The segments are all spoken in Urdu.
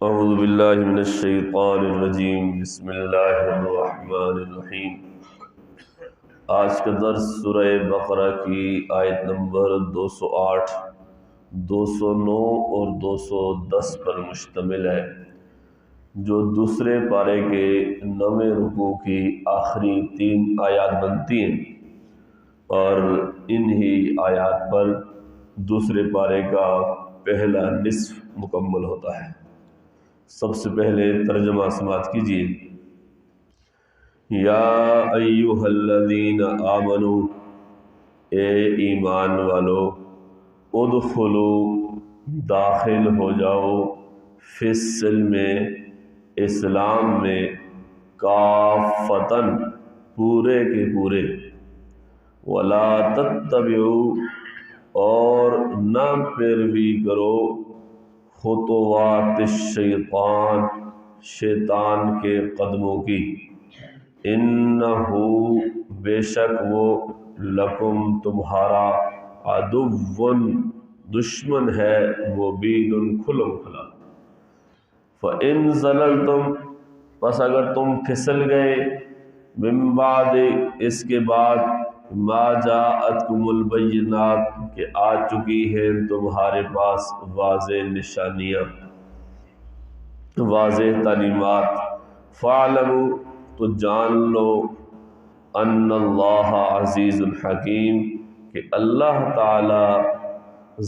اعوذ باللہ من الشیطان الرجیم، بسم اللہ الرحمن الرحیم۔ آج کا درس سورہ بقرہ کی آیت نمبر 208، 209 اور 210 پر مشتمل ہے، جو دوسرے پارے کے 9ویں رکوع کی آخری 3 آیات بنتی ہیں، اور انہی آیات پر دوسرے پارے کا پہلا نصف مکمل ہوتا ہے۔ سب سے پہلے ترجمہ سماعت کیجیے۔ یا ایھا الذین آمنوا، اے ایمان والو، ادخلوا، داخل ہو جاؤ، فی السلم، اسلام میں، کافتن، پورے کے پورے، ولا تتبعوا، اور نہ پیروی کرو، خطوات الشیطان، شیطان کے قدموں کی، انہو، بے شک وہ، لکم، تمہارا، عدو، دشمن ہے، مبین، کھلم کھلا۔ فَإِن زَلَلْتُمْ، پس اگر تم پھسل گئے، من بعد، اس کے بعد، ما جاءتکم البینات، کہ آ چکی ہیں تمہارے پاس واضح نشانیاں، واضح تعلیمات، فَاعْلَمُوا، تو جان لو، ان اللہ عزیز الحکیم، کہ اللہ تعالی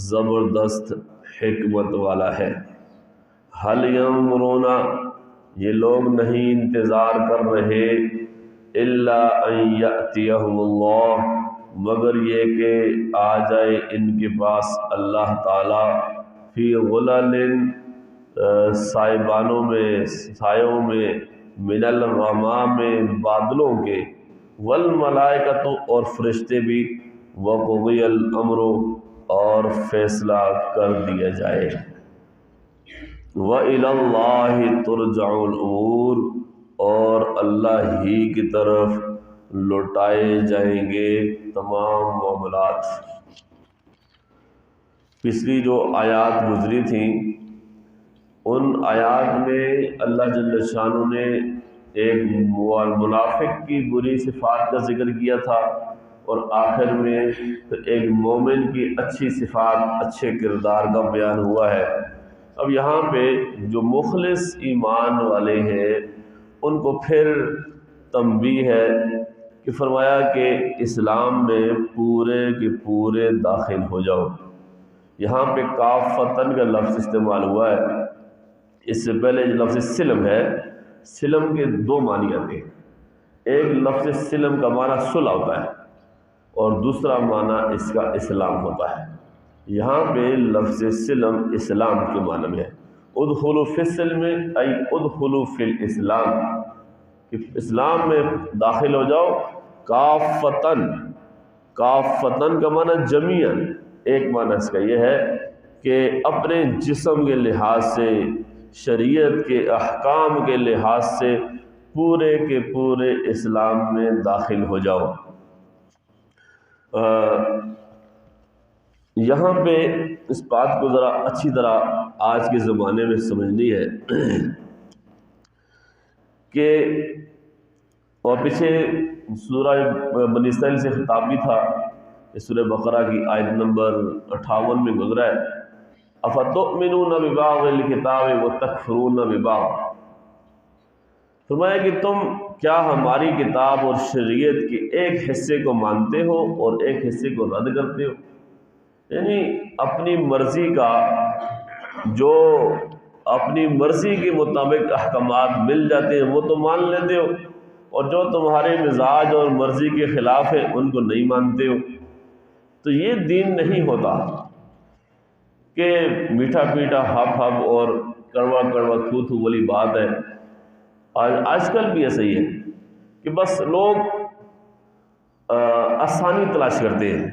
زبردست حکمت والا ہے۔ هل ينظرون، یہ لوگ نہیں انتظار کر رہے، الا ان یأتیہم اللہ، مگر یہ کہ آ جائے ان کے پاس اللہ تعالی، فی غلل، سائبانوں میں، سایوں میں، من الغمام، بادلوں کے، والملائکۃ، اور فرشتے بھی، وقضی الامر، اور فیصلہ کر دیا جائے، وَإِلَى اللَّهِ تُرْجَعُ الْأُمُورُ، اور اللہ ہی کی طرف لوٹائے جائیں گے تمام معاملات۔ پچھلی جو آیات گزری تھیں، ان آیات میں اللہ جل شانہ نے ایک منافق کی بری صفات کا ذکر کیا تھا، اور آخر میں ایک مومن کی اچھی صفات، اچھے کردار کا بیان ہوا ہے۔ اب یہاں پہ جو مخلص ایمان والے ہیں ان کو پھر تنبیہ ہے کہ فرمایا کہ اسلام میں پورے کے پورے داخل ہو جاؤ۔ یہاں پہ کافتن کا لفظ استعمال ہوا ہے۔ اس سے پہلے جو لفظ سلم ہے، سلم کے 2 معنی آتے ہیں۔ ایک لفظ سلم کا معنی صلح ہوتا ہے، اور دوسرا معنی اس کا اسلام ہوتا ہے۔ یہاں پہ لفظ سلم اسلام کے معنی میں ہے۔ ادخلوا فی السلم، ای ادخلوا فی الاسلام، کہ اسلام میں داخل ہو جاؤ، کافتن، کافتن کا معنی جمیعاً، ایک معنی اس کا یہ ہے کہ اپنے جسم کے لحاظ سے، شریعت کے احکام کے لحاظ سے پورے کے پورے اسلام میں داخل ہو جاؤ۔ یہاں پہ اس بات کو ذرا اچھی طرح آج کے زمانے میں سمجھنی ہے کہ، اور پیچھے سورہ بنی اسرائیل سے خطاب بھی تھا، اس سورہ بقرہ کی آیت نمبر 58 میں گزرا ہے، افتؤمنون ببعض الکتاب وتکفرون ببعض، فرمایا کہ تم کیا ہماری کتاب اور شریعت کے ایک حصے کو مانتے ہو اور ایک حصے کو رد کرتے ہو؟ یعنی اپنی مرضی کا، جو اپنی مرضی کے مطابق احکامات مل جاتے ہیں وہ تو مان لیتے ہو، اور جو تمہارے مزاج اور مرضی کے خلاف ہے ان کو نہیں مانتے ہو۔ تو یہ دین نہیں ہوتا کہ میٹھا میٹھا ہپ ہپ اور کڑوا کڑوا تھو تھو والی بات ہے۔ آج کل بھی ایسا ہی ہے کہ بس لوگ آسانی تلاش کرتے ہیں،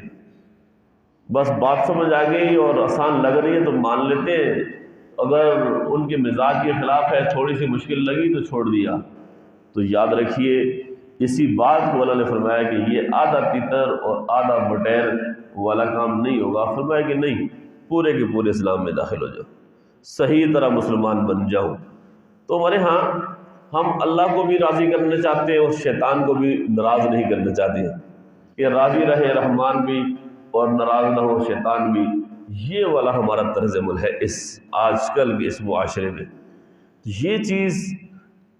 بس بات سمجھ آ گئی اور آسان لگ رہی ہے تو مان لیتے ہیں، اگر ان کے مزاج کے خلاف ہے، تھوڑی سی مشکل لگی تو چھوڑ دیا۔ تو یاد رکھیے، اسی بات کو اللہ نے فرمایا کہ یہ آدھا تیتر اور آدھا بٹیر والا کام نہیں ہوگا۔ فرمایا کہ نہیں، پورے کے پورے اسلام میں داخل ہو جاؤ۔ صحیح طرح مسلمان بن جاؤں۔ تو ہمارے ہاں ہم اللہ کو بھی راضی کرنا چاہتے ہیں اور شیطان کو بھی ناراض نہیں کرنا چاہتے ہیں کہ راضی رہے رحمان بھی اور ناراض نہ ہو شیطان بھی۔ یہ والا ہمارا طرز عمل ہے اس آج کل کے اس معاشرے میں۔ یہ چیز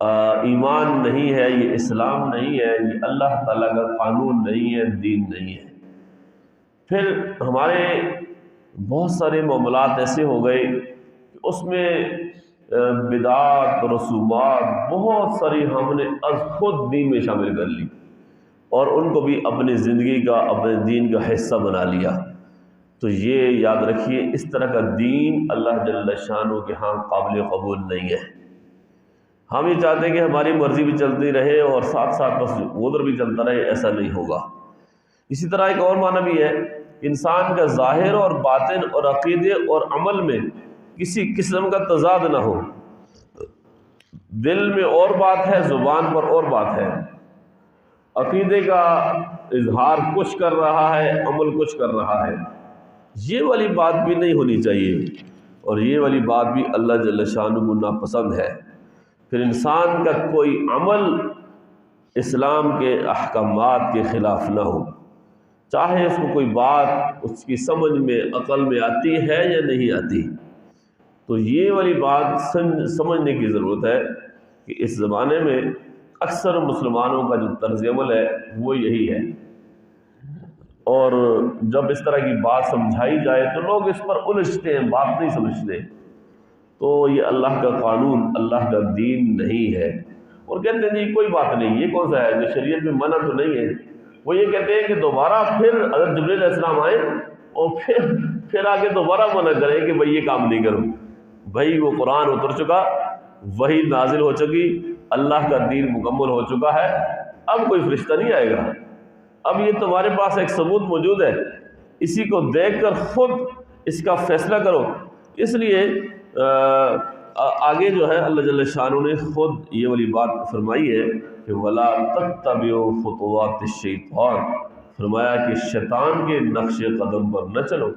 ایمان نہیں ہے، یہ اسلام نہیں ہے، یہ اللہ تعالیٰ کا قانون نہیں ہے، دین نہیں ہے۔ پھر ہمارے بہت سارے معاملات ایسے ہو گئے کہ اس میں بدعات رسومات بہت ساری ہم نے از خود دین میں شامل کر لی اور ان کو بھی اپنی زندگی کا اپنے دین کا حصہ بنا لیا۔ تو یہ یاد رکھیے اس طرح کا دین اللہ جل شانہ کے ہاں قابل قبول نہیں ہے۔ ہم یہ چاہتے ہیں کہ ہماری مرضی بھی چلتی رہے اور ساتھ ساتھ بس ادھر بھی چلتا رہے، ایسا نہیں ہوگا۔ اسی طرح ایک اور معنی بھی ہے، انسان کا ظاہر اور باطن اور عقیدے اور عمل میں کسی قسم کا تضاد نہ ہو۔ دل میں اور بات ہے، زبان پر اور بات ہے، عقیدے کا اظہار کچھ کر رہا ہے، عمل کچھ کر رہا ہے، یہ والی بات بھی نہیں ہونی چاہیے، اور یہ والی بات بھی اللہ جل شانہ کو ناپسند ہے۔ پھر انسان کا کوئی عمل اسلام کے احکامات کے خلاف نہ ہو، چاہے اس کو کوئی بات اس کی سمجھ میں عقل میں آتی ہے یا نہیں آتی۔ تو یہ والی بات سمجھنے کی ضرورت ہے کہ اس زمانے میں اکثر مسلمانوں کا جو طرز عمل ہے وہ یہی ہے، اور جب اس طرح کی بات سمجھائی جائے تو لوگ اس پر الجھتے ہیں، بات نہیں سمجھتے۔ تو یہ اللہ کا قانون، اللہ کا دین نہیں ہے، اور کہتے ہیں جی کوئی بات نہیں، یہ کون سا ہے جو شریعت میں منع تو نہیں ہے۔ وہ یہ کہتے ہیں کہ دوبارہ پھر حضرت جبریل علیہ السلام آئے اور پھر آگے دوبارہ منع کریں کہ بھئی یہ کام نہیں کرو۔ بھئی وہ قرآن اتر چکا، وحی نازل ہو چکی، اللہ کا دین مکمل ہو چکا ہے، اب کوئی فرشتہ نہیں آئے گا۔ اب یہ تمہارے پاس ایک ثبوت موجود ہے، اسی کو دیکھ کر خود اس کا فیصلہ کرو۔ اس لیے آگے جو ہے اللہ جل شانہ نے خود یہ والی بات فرمائی ہے کہ وَلَا تَتَّبِعُوا خُطُوَاتِ الشَّيْطَانِ، فرمایا کہ شیطان کے نقش قدم پر نہ چلو،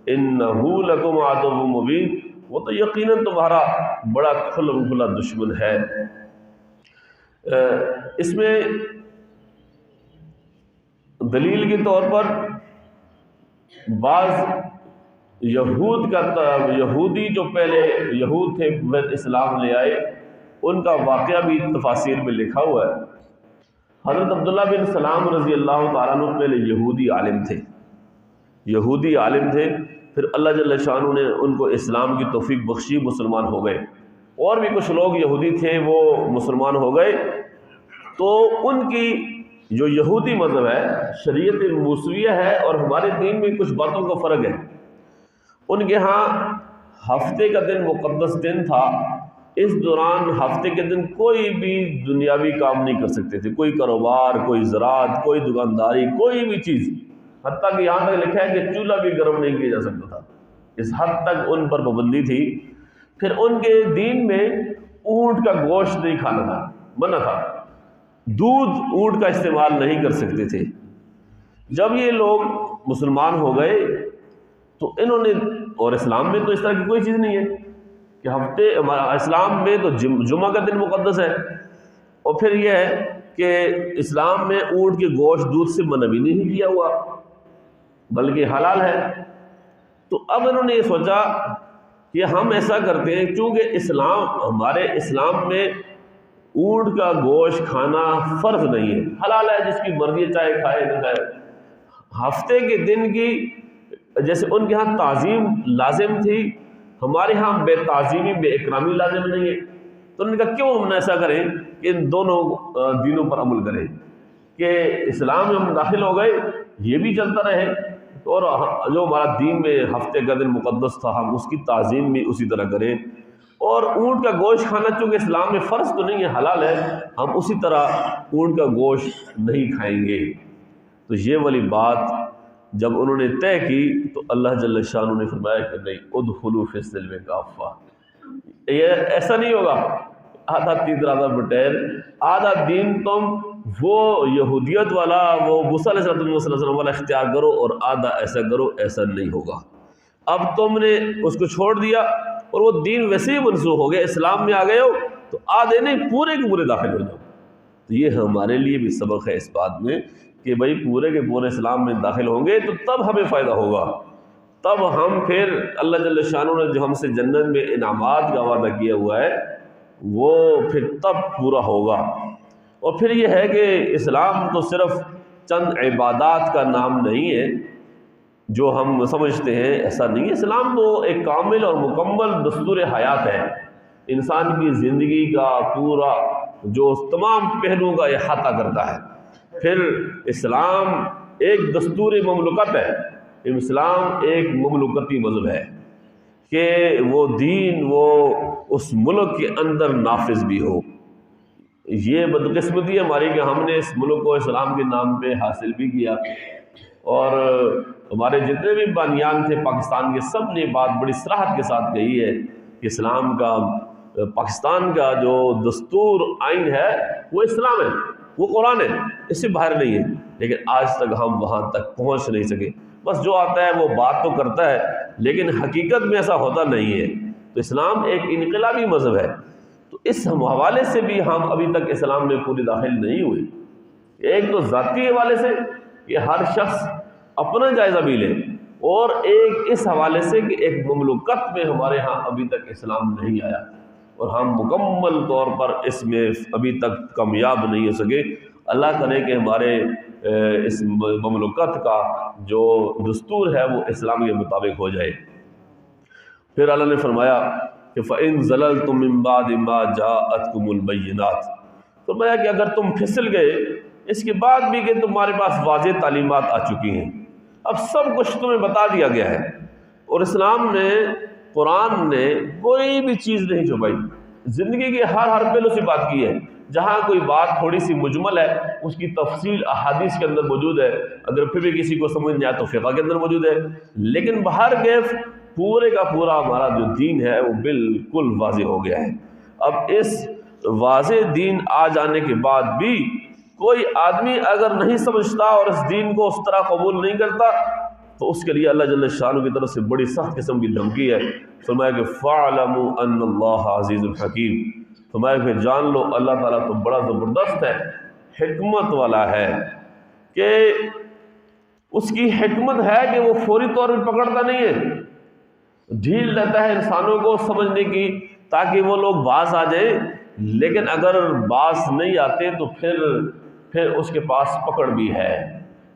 إِنَّهُ لَكُمْ عَدُوٌّ مُّبِينٌ، وہ تو یقیناً تمہارا بڑا کھلم کھلا دشمن ہے۔ اس میں دلیل کے طور پر بعض یہودی جو پہلے یہود تھے اسلام لے آئے، ان کا واقعہ بھی تفاسیر میں لکھا ہوا ہے۔ حضرت عبداللہ بن سلام رضی اللہ تعالیٰ عنہ پہلے یہودی عالم تھے، پھر اللہ جل شانہ نے ان کو اسلام کی توفیق بخشی، مسلمان ہو گئے۔ اور بھی کچھ لوگ یہودی تھے وہ مسلمان ہو گئے، تو ان کی جو یہودی مذہب ہے شریعت موسویہ ہے، اور ہمارے دین میں کچھ باتوں کا فرق ہے۔ ان کے ہاں ہفتے کا دن مقدس دن تھا، اس دوران ہفتے کے دن کوئی بھی دنیاوی کام نہیں کر سکتے تھے، کوئی کاروبار، کوئی زراعت، کوئی دکانداری، کوئی بھی چیز، حتیٰ کہ یہاں تک لکھا ہے کہ چولہا بھی گرم نہیں کیا جا سکتا تھا، اس حد تک ان پر پابندی تھی۔ پھر ان کے دین میں اونٹ کا گوشت نہیں کھانا تھا، منع تھا، دودھ اونٹ کا استعمال نہیں کر سکتے تھے۔ جب یہ لوگ مسلمان ہو گئے تو انہوں نے، اور اسلام میں تو اس طرح کی کوئی چیز نہیں ہے کہ ہفتے، اسلام میں تو جمعہ کا دن مقدس ہے، اور پھر یہ ہے کہ اسلام میں اونٹ کے گوشت دودھ سے منع بھی نہیں کیا ہوا بلکہ حلال ہے۔ تو اب انہوں نے یہ سوچا کہ ہم ایسا کرتے ہیں، چونکہ ہمارے اسلام میں اونٹ کا گوشت کھانا فرض نہیں ہے، حلال ہے، جس کی مرضی چاہے کھائے نہ کھائے۔ ہفتے کے دن کی جیسے ان کے ہاں تعظیم لازم تھی، ہمارے ہاں بے تعظیمی بے اکرامی لازم نہیں ہے۔ تو انہوں نے کہا کیوں ہم ایسا کریں کہ ان دونوں دینوں پر عمل کریں، کہ اسلام میں ہم داخل ہو گئے، یہ بھی چلتا رہے، اور جو ہمارا دین میں ہفتے کا دن مقدس تھا ہم اس کی تعظیم بھی اسی طرح کریں، اور اونٹ کا گوشت کھانا چونکہ اسلام میں فرض تو نہیں ہے، حلال ہے، ہم اسی طرح اونٹ کا گوشت نہیں کھائیں گے۔ تو یہ والی بات جب انہوں نے طے کی تو اللہ جل شانہ نے فرمایا کہ نہیں، ادخلوا فی السلم کافہ، یہ ایسا نہیں ہوگا آدھا تیتر آدھا بٹیر، آدھا دین تم وہ یہودیت والا، وہ موسیٰ علیہ السلام والا اختیار کرو اور آدھا ایسا کرو، ایسا نہیں ہوگا۔ اب تم نے اس کو چھوڑ دیا اور وہ دین ویسے ہی منسوخ ہو گیا، اسلام میں آ گئے ہو تو آدھے نہیں پورے کے پورے داخل ہو جاؤ۔ تو یہ ہمارے لیے بھی سبق ہے اس بات میں کہ بھئی پورے کے پورے اسلام میں داخل ہوں گے تو تب ہمیں فائدہ ہوگا، تب ہم پھر اللہ جل شانہ نے جو ہم سے جنت میں انعامات کا وعدہ کیا ہوا ہے وہ پھر تب پورا ہوگا۔ اور پھر یہ ہے کہ اسلام تو صرف چند عبادات کا نام نہیں ہے جو ہم سمجھتے ہیں، ایسا نہیں ہے۔ اسلام تو ایک کامل اور مکمل دستور حیات ہے، انسان کی زندگی کا پورا جو تمام پہلوؤں کا احاطہ کرتا ہے۔ پھر اسلام ایک دستور مملکت ہے، اسلام ایک مملکتی مذہب ہے کہ وہ دین وہ اس ملک کے اندر نافذ بھی ہو۔ یہ بدقسمتی ہے ہماری کہ ہم نے اس ملک کو اسلام کے نام پہ حاصل بھی کیا، اور ہمارے جتنے بھی بانیان تھے پاکستان کے سب نے بات بڑی صراحت کے ساتھ کہی ہے کہ اسلام کا پاکستان کا جو دستور آئین ہے وہ اسلام ہے، وہ قرآن ہے، اس سے باہر نہیں ہے۔ لیکن آج تک ہم وہاں تک پہنچ نہیں سکے، بس جو آتا ہے وہ بات تو کرتا ہے لیکن حقیقت میں ایسا ہوتا نہیں ہے۔ تو اسلام ایک انقلابی مذہب ہے، تو اس حوالے سے بھی ہم ابھی تک اسلام میں پوری داخل نہیں ہوئے۔ ایک تو ذاتی حوالے سے کہ ہر شخص اپنا جائزہ بھی لے، اور ایک اس حوالے سے کہ ایک مملکت میں ہمارے ہاں ابھی تک اسلام نہیں آیا اور ہم مکمل طور پر اس میں ابھی تک کامیاب نہیں ہو سکے۔ اللہ کرے کہ ہمارے اس مملکت کا جو دستور ہے وہ اسلام کے مطابق ہو جائے۔ پھر اللہ نے فرمایا کہ فَإِن زَلَلْتُم مِّن بَعْدِ مَا جَاءَتْكُمُ الْبَيِّنَاتُ، فرمایا کہ اگر تم پھسل گئے اس کے بعد بھی کہ تمہارے پاس واضح تعلیمات آ چکی ہیں، اب سب کچھ تمہیں بتا دیا گیا ہے، اور اسلام نے قرآن نے کوئی بھی چیز نہیں چھپائی، زندگی کے ہر پہلو سے بات کی ہے۔ جہاں کوئی بات تھوڑی سی مجمل ہے اس کی تفصیل احادیث کے اندر موجود ہے، اگر پھر بھی کسی کو سمجھ نہیں آیا تو فقہ کے اندر موجود ہے، لیکن بہر کیف پورے کا پورا ہمارا جو دین ہے وہ بالکل واضح ہو گیا ہے۔ اب اس واضح دین آ جانے کے بعد بھی کوئی آدمی اگر نہیں سمجھتا اور اس دین کو اس طرح قبول نہیں کرتا تو اس کے لیے اللہ جل شانہ کی طرف سے بڑی سخت قسم کی دھمکی ہے۔ فرمایا کہ فَاعْلَمُوا أَنَّ اللَّهَ عَزِيزٌ حَكِيمٌ، فرمایا کہ جان لو اللہ تعالیٰ تو بڑا زبردست ہے، حکمت والا ہے، کہ اس کی حکمت ہے کہ وہ فوری طور پہ پکڑتا نہیں ہے، ڈھیل لیتا ہے انسانوں کو سمجھنے کی تاکہ وہ لوگ باز آ جائیں، لیکن اگر باز نہیں آتے تو پھر اس کے پاس پکڑ بھی ہے۔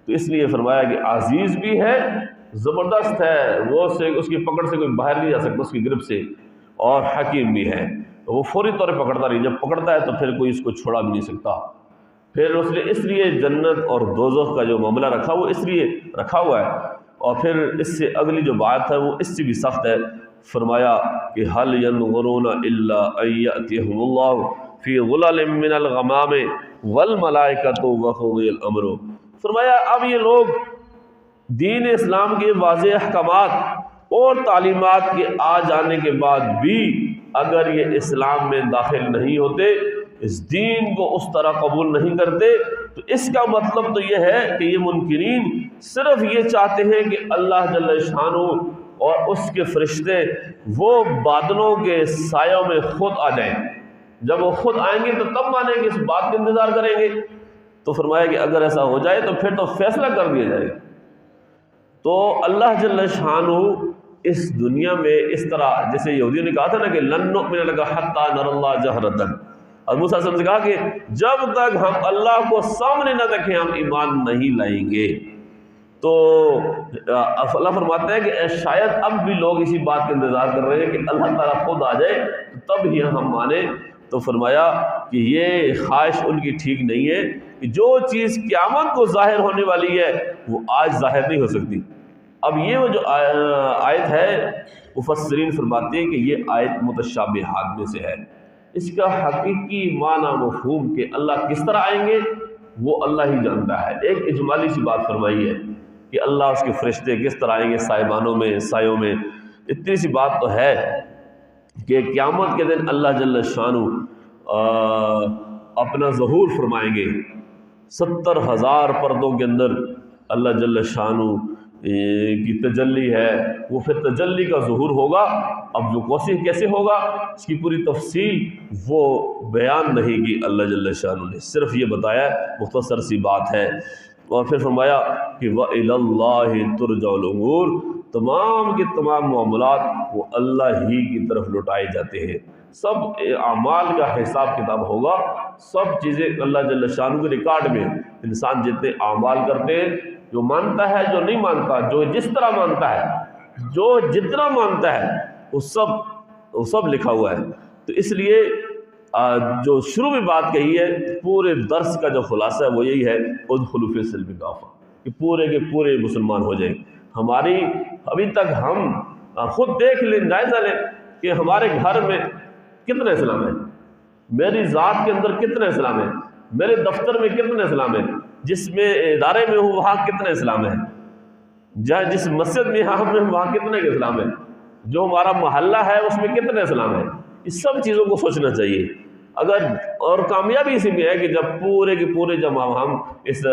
تو اس لیے فرمایا کہ عزیز بھی ہے، زبردست ہے، وہ اس کی پکڑ سے کوئی باہر نہیں جا سکتا اس کی گرفت سے، اور حکیم بھی ہے، وہ فوری طور پہ پکڑتا نہیں، جب پکڑتا ہے تو پھر کوئی اس کو چھوڑا بھی نہیں سکتا۔ پھر اس لیے جنت اور دوزخ کا جو معاملہ رکھا وہ اس لیے رکھا ہوا ہے، اور پھر اس سے اگلی جو بات ہے وہ اس سے بھی سخت ہے۔ فرمایا کہ هل ينظرون الا ان ياتيهم الله في ظلل من الغمام والملائکۃ وقضی الامر، فرمایا اب یہ لوگ دین اسلام کے واضح احکامات اور تعلیمات کے آ جانے کے بعد بھی اگر یہ اسلام میں داخل نہیں ہوتے، اس دین کو اس طرح قبول نہیں کرتے، تو اس کا مطلب تو یہ ہے کہ یہ منکرین صرف یہ چاہتے ہیں کہ اللہ جل شانہ اور اس کے فرشتے وہ بادلوں کے سایوں میں خود آ جائیں، جب وہ خود آئیں گے تو تب مانیں گے، اس بات کا انتظار کریں گے۔ تو فرمایا کہ اگر ایسا ہو جائے تو پھر تو فیصلہ کر دیا جائے گا۔ تو اللہ جل شانہ اس دنیا میں اس طرح جیسے یہودیوں نے کہا تھا نا کہ لن نؤمن لک حتی نری اللہ جہرۃ، اور موسیٰ علیہ السلام نے کہا کہ جب تک ہم اللہ کو سامنے نہ دیکھیں ہم ایمان نہیں لائیں گے۔ تو اللہ فرماتے ہیں کہ شاید اب بھی لوگ اسی بات کا انتظار کر رہے ہیں کہ اللہ تعالیٰ خود آ جائے تب ہی ہم مانیں۔ تو فرمایا کہ یہ خواہش ان کی ٹھیک نہیں ہے کہ جو چیز قیامت کو ظاہر ہونے والی ہے وہ آج ظاہر نہیں ہو سکتی۔ اب یہ وہ جو آیت ہے مفسرین فرماتے ہیں کہ یہ آیت متشابہات میں سے ہے، اس کا حقیقی معنی مفہوم کہ اللہ کس طرح آئیں گے وہ اللہ ہی جانتا ہے۔ ایک اجمالی سی بات فرمائی ہے کہ اللہ اس کے فرشتے کس طرح آئیں گے سائبانوں میں سایوں میں، اتنی سی بات تو ہے کہ قیامت کے دن اللہ جل شانہ اپنا ظہور فرمائیں گے، 70,000 پردوں کے اندر اللہ جل شانہ کی تجلی ہے، وہ پھر تجلی کا ظہور ہوگا۔ اب جو کیسے ہوگا اس کی پوری تفصیل وہ بیان نہیں کی اللہ جل شانہ نے، صرف یہ بتایا مختصر سی بات ہے۔ اور پھر فرمایا کہ وَإِلَى اللَّهِ تُرْجَعُ الْأُمُورُ، تمام کے تمام معاملات وہ اللہ ہی کی طرف لوٹائے جاتے ہیں۔ سب اعمال کا حساب کتاب ہوگا، سب چیزیں اللہ جل شانہ کے ریکارڈ میں، انسان جتنے اعمال کرتے ہیں، جو مانتا ہے جو نہیں مانتا، جو جس طرح مانتا ہے، جو جتنا مانتا ہے، وہ سب لکھا ہوا ہے۔ تو اس لیے جو شروع میں بات کہی ہے، پورے درس کا جو خلاصہ ہے وہ یہی ہے، ادخلوا فی السلم کافہ، کہ پورے کے پورے مسلمان ہو جائیں۔ ہماری ابھی تک ہم خود دیکھ لیں، جائزہ لیں کہ ہمارے گھر میں کتنے اسلام ہیں، میری ذات کے اندر کتنے اسلام ہیں، میرے دفتر میں کتنے اسلام ہیں، جس میں ادارے میں ہوں وہاں کتنے اسلام ہیں، جس مسجد میں ہم ہیں وہاں کتنے کے اسلام ہیں، جو ہمارا محلہ ہے اس میں کتنے اسلام ہیں۔ اس سب چیزوں کو سوچنا چاہیے۔ اگر اور کامیابی اسی میں ہے کہ جب پورے کے پورے جب ہم اس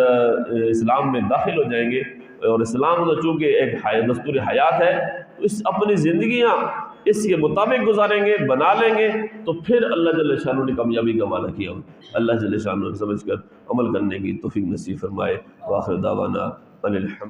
اسلام میں داخل ہو جائیں گے، اور اسلام تو چونکہ ایک دستور حیات ہے، تو اس اپنی زندگیاں اس کے مطابق گزاریں گے، بنا لیں گے، تو پھر اللہ جل شانہ نے کامیابی کا وعدہ کیا۔ اللہ جل شانہ سمجھ کر عمل کرنے کی توفیق نصیب فرمائے۔ وآخر دعوانا ان الحمد